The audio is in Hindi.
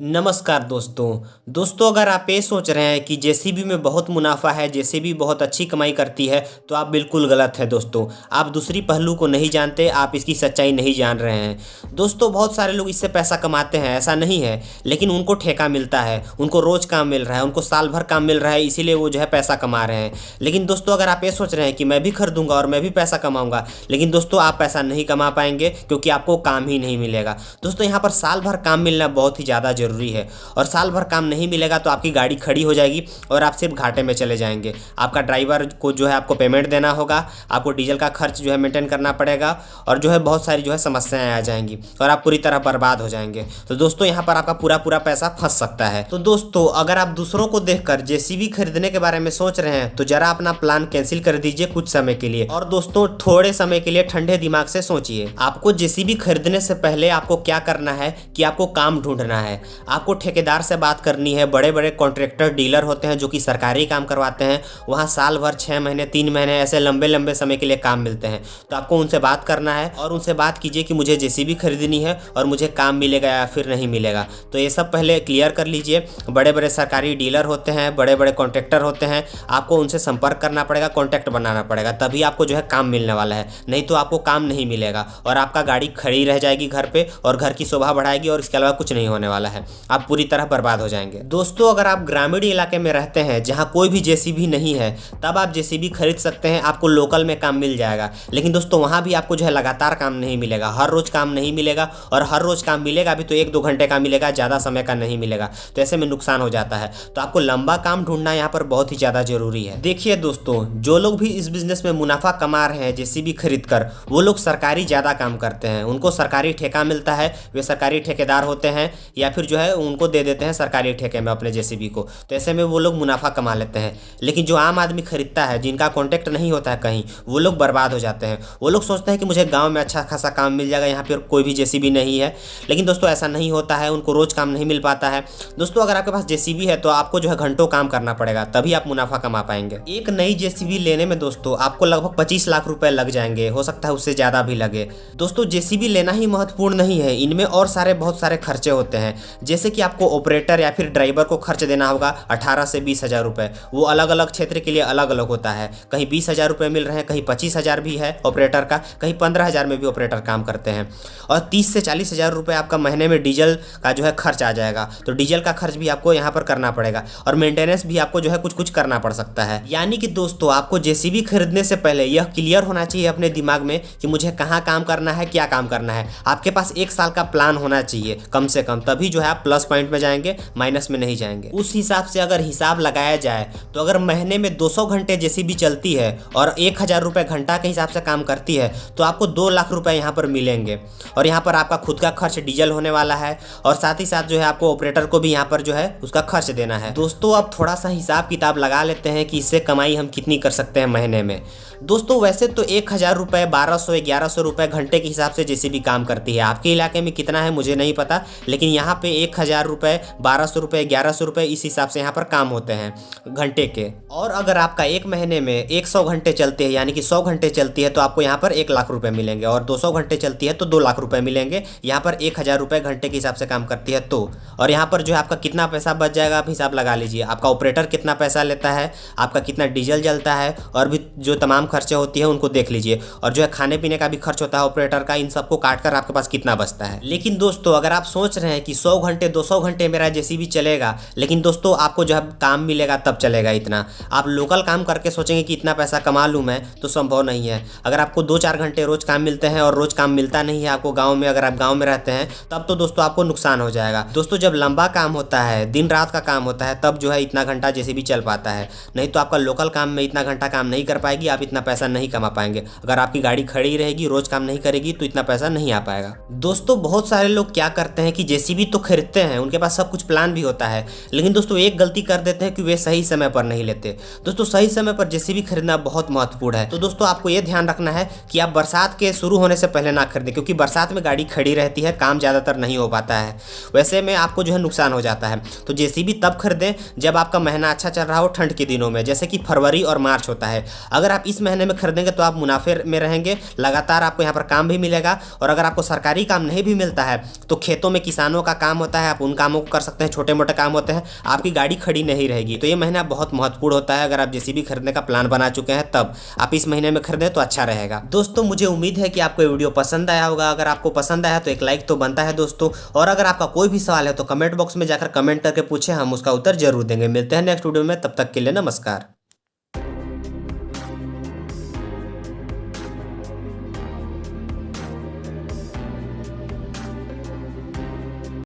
नमस्कार दोस्तों अगर आप ये सोच रहे हैं कि जेसीबी में बहुत मुनाफा है, जेसीबी बहुत अच्छी कमाई करती है, तो आप बिल्कुल गलत है दोस्तों। आप दूसरी पहलू को नहीं जानते, आप इसकी सच्चाई नहीं जान रहे हैं। दोस्तों बहुत सारे लोग इससे पैसा कमाते हैं, ऐसा नहीं है, लेकिन उनको ठेका मिलता है, उनको रोज़ काम मिल रहा है, उनको साल भर काम मिल रहा है, इसीलिए वो जो है पैसा कमा रहे हैं। लेकिन दोस्तों अगर आप ये सोच रहे हैं कि मैं भी खरीदूंगा और मैं भी पैसा कमाऊंगा, लेकिन दोस्तों आप पैसा नहीं कमा पाएंगे, क्योंकि आपको काम ही नहीं मिलेगा। दोस्तों यहाँ पर साल भर काम मिलना बहुत ही ज़्यादा ज़रूरी है, और साल भर काम नहीं मिलेगा तो आपकी गाड़ी खड़ी हो जाएगी और आप सिर्फ घाटे में चले जाएंगे। आपका ड्राइवर को जो है आपको पेमेंट देना होगा, आपको डीजल का खर्च जो है मेंटेन करना पड़ेगा, और जो है बहुत सारी जो है समस्याएं आ जाएंगी और आप पूरी तरह बर्बाद हो जाएंगे। तो दोस्तों यहाँ पर आपका पूरा पैसा फंस सकता है। तो दोस्तों अगर आप दूसरों को देखकर जेसीबी खरीदने के बारे में सोच रहे हैं तो जरा अपना प्लान कैंसिल कर दीजिए कुछ समय के लिए, और दोस्तों थोड़े समय के लिए ठंडे दिमाग से सोचिए। आपको जेसीबी खरीदने से पहले आपको क्या करना है कि आपको काम ढूंढना है, आपको ठेकेदार से बात करनी है। बड़े बड़े कॉन्ट्रैक्टर डीलर होते हैं जो कि सरकारी काम करवाते हैं, वहाँ साल भर 6 महीने 3 महीने ऐसे लंबे लंबे समय के लिए काम मिलते हैं। तो आपको उनसे बात करना है और उनसे बात कीजिए कि मुझे जेसीबी खरीदनी है और मुझे काम मिलेगा या फिर नहीं मिलेगा। तो ये सब पहले क्लियर कर लीजिए। बड़े बड़े सरकारी डीलर होते हैं, बड़े बड़े कॉन्ट्रैक्टर होते हैं, आपको उनसे संपर्क करना पड़ेगा, कॉन्टैक्ट बनाना पड़ेगा, तभी आपको जो है काम मिलने वाला है। नहीं तो आपको काम नहीं मिलेगा और आपका गाड़ी खड़ी रह जाएगी घर पे, और घर की शोभा बढ़ाएगी, और इसके अलावा कुछ नहीं होने वाला है। आप पूरी तरह बर्बाद हो जाएंगे। दोस्तों अगर आप ग्रामीण इलाके में रहते हैं जहां कोई भी जेसीबी नहीं है, तब आप जेसीबी खरीद सकते हैं, आपको लोकल में काम मिल जाएगा। लेकिन दोस्तों वहां भी आपको जो है लगातार काम नहीं मिलेगा, हर रोज काम नहीं मिलेगा, और हर रोज काम मिलेगा भी तो 1-2 घंटे का मिलेगा, ज़्यादा समय का नहीं मिलेगा। तो ऐसे में नुकसान हो जाता है। तो आपको लंबा काम ढूंढना यहाँ पर बहुत ही ज़्यादा जरूरी है। देखिए दोस्तों, जो लोग भी इस बिजनेस में मुनाफा कमा रहे हैं जेसीबी खरीद कर, वो लोग सरकारी ज़्यादा काम करते हैं, उनको सरकारी ठेका मिलता है, वे सरकारी ठेकेदार होते हैं, या फिर जो है उनको दे देते हैं सरकारी ठेके में अपने जेसीबी को। तो ऐसे में वो लोग मुनाफा कमा लेते हैं। लेकिन जो आम आदमी खरीदता है, जिनका कॉन्टैक्ट नहीं होता है कहीं, वो लोग बर्बाद हो जाते हैं। वो लोग सोचते हैं कि मुझे गांव में अच्छा खासा काम मिल जाएगा, यहाँ पर कोई भी जेसीबी नहीं है। लेकिन दोस्तों ऐसा नहीं होता है, उनको रोज काम नहीं मिल पाता है। दोस्तों अगर आपके पास जेसीबी है तो आपको जो है घंटों काम करना पड़ेगा, तभी आप मुनाफा कमा पाएंगे। एक नई जेसीबी लेने में दोस्तों आपको लगभग 25 लाख रुपए लग जाएंगे, हो सकता है उससे ज्यादा भी लगे। दोस्तों जेसीबी लेना ही महत्वपूर्ण नहीं है, इनमें और बहुत सारे खर्चे होते हैं। जैसे कि आपको ऑपरेटर या फिर ड्राइवर को खर्च देना होगा 18 से 20 हज़ार रुपए। वो अलग अलग क्षेत्र के लिए अलग अलग होता है, कहीं 20 हज़ार रुपये मिल रहे हैं, कहीं 25 हज़ार भी है ऑपरेटर का, कहीं 15 हज़ार में भी ऑपरेटर काम करते हैं। और 30 से 40 हज़ार रुपये आपका महीने में डीजल का जो है खर्च आ जाएगा। तो डीजल का खर्च भी आपको यहाँ पर करना पड़ेगा, और मेंटेनेंस भी आपको जो है कुछ करना पड़ सकता है। यानी कि दोस्तों आपको जेसीबी खरीदने से पहले यह क्लियर होना चाहिए अपने दिमाग में कि मुझे कहाँ काम करना है, क्या काम करना है। आपके पास 1 साल का प्लान होना चाहिए कम से कम, तभी जो है आप प्लस पॉइंट में जाएंगे, माइनस में नहीं जाएंगे। उस हिसाब से अगर हिसाब लगाया जाए तो अगर महीने में 200 घंटे जेसीबी चलती है और 1000 रुपये घंटा के हिसाब से काम करती है, तो आपको 2 लाख रुपए यहाँ पर मिलेंगे। और यहाँ पर आपका खुद का खर्च डीजल होने वाला है, और साथ ही साथ जो है आपको ऑपरेटर को भी यहाँ पर जो है उसका खर्च देना है। दोस्तों अब थोड़ा सा हिसाब किताब लगा लेते हैं कि इससे कमाई हम कितनी कर सकते हैं महीने में। दोस्तों वैसे तो 1000 रुपये 1200-1100 रुपये घंटे के हिसाब से जेसीबी काम करती है। आपके इलाके में कितना है मुझे नहीं पता, लेकिन यहाँ पे 1000 रुपये 1200 रुपये 1100 रुपये इस हिसाब से यहाँ पर काम होते हैं घंटे के। और अगर आपका एक महीने में 100 घंटे चलते हैं, यानी कि 100 घंटे चलती है, तो आपको यहाँ पर 1 लाख रुपये मिलेंगे, और 200 घंटे चलती है तो 2 लाख रुपये मिलेंगे। यहाँ पर 1000 रुपये घंटे के हिसाब से काम करती है तो, और यहाँ पर जो है आपका कितना पैसा बच जाएगा आप हिसाब लगा लीजिए। आपका ऑपरेटर कितना पैसा लेता है, आपका कितना डीजल जलता है, और भी जो तमाम खर्चे होती है उनको देख लीजिए, और जो है खाने पीने का भी खर्च होता है ऑपरेटर का, इन सबको काट कर आपके पास कितना बचता है। लेकिन दोस्तों अगर आप सोच रहे हैं कि 100 घंटे 200 घंटे मेरा जेसीबी चलेगा, लेकिन दोस्तों आपको जो है काम मिलेगा तब चलेगा इतना। आप लोकल काम करके सोचेंगे कि इतना पैसा कमा लूँ मैं, तो संभव नहीं है। अगर आपको 2-4 घंटे रोज काम मिलते हैं और रोज काम मिलता नहीं है आपको गाँव में, अगर आप गाँव में रहते हैं, तब तो दोस्तों आपको नुकसान हो जाएगा। दोस्तों जब लंबा काम होता है, दिन रात का काम होता है, तब जो है इतना घंटा जेसीबी चल पाता है। नहीं तो आपका लोकल काम में इतना घंटा काम नहीं कर पाएगी, आप इतना पैसा नहीं कमा पाएंगे। अगर आपकी गाड़ी खड़ी रहेगी, रोज काम नहीं करेगी, तो इतना पैसा नहीं आ पाएगा। दोस्तों बहुत सारे लोग क्या करते हैं कि जेसीबी तो खरीदते हैं, उनके पास सब कुछ प्लान भी होता है, लेकिन दोस्तों एक गलती कर देते हैं कि वे सही समय पर नहीं लेते। दोस्तों सही समय पर जेसीबी खरीदना बहुत महत्वपूर्ण है। तो दोस्तों आपको ये ध्यान रखना है कि आप बरसात के शुरू होने से पहले ना खरीदें, क्योंकि बरसात में गाड़ी खड़ी रहती है, काम ज़्यादातर नहीं हो पाता है, वैसे में आपको जो है नुकसान हो जाता है। तो जेसीबी तब खरीदें जब आपका महीना अच्छा चल रहा हो, ठंड के दिनों में, जैसे कि फरवरी और मार्च होता है। अगर आप इस महीने में खरीदेंगे तो आप मुनाफे में रहेंगे, लगातार आपको यहाँ पर काम भी मिलेगा। और अगर आपको सरकारी काम नहीं भी मिलता है तो खेतों में किसानों का काम होता है, आप उन कामों को कर सकते हैं, छोटे मोटे काम होते हैं, आपकी गाड़ी खड़ी नहीं रहेगी। तो ये महीना बहुत महत्वपूर्ण होता है। अगर आप जेसीबी खरीदने का प्लान बना चुके हैं तब आप इस महीने में खरीदें तो अच्छा रहेगा। दोस्तों मुझे उम्मीद है कि आपको ये वीडियो पसंद आया होगा। अगर आपको पसंद आया तो एक लाइक तो बनता है दोस्तों, और अगर आपका कोई भी सवाल है तो कमेंट बॉक्स में जाकर कमेंट करके पूछें, हम उसका उत्तर जरूर देंगे। मिलते हैं नेक्स्ट वीडियो में, तब तक के लिए नमस्कार।